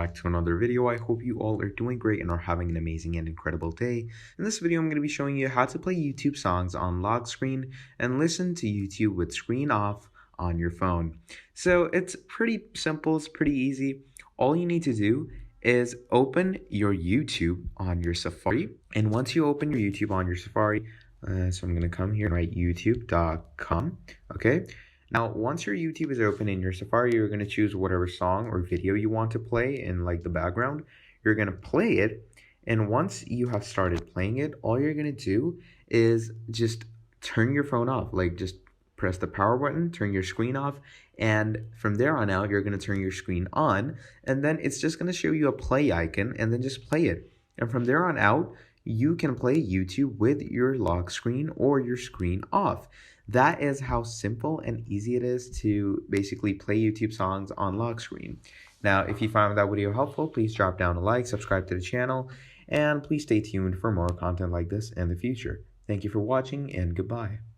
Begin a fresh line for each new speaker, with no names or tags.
Back to another video. I hope you all are doing great and are having an amazing and incredible day. In this video, I'm going to be showing you how to play YouTube songs on lock screen and listen to YouTube with screen off on your phone. So it's pretty simple, it's pretty easy. All you need to do is open your YouTube on your Safari. And once you open your YouTube on your Safari, so I'm going to come here and write youtube.com, okay? Now, once your YouTube is open in your Safari, you're going to choose whatever song or video you want to play in like the background. You're going to play it. And once you have started playing it, all you're going to do is just turn your phone off. Like just press the power button, turn your screen off. And from there on out, you're going to turn your screen on. And then it's just going to show you a play icon and then just play it. And from there on out, you can play YouTube with your lock screen or your screen off. That is how simple and easy it is to basically play YouTube songs on lock screen. Now, if you found that video helpful, please drop down a like, subscribe to the channel, and please stay tuned for more content like this in the future. Thank you for watching, and goodbye.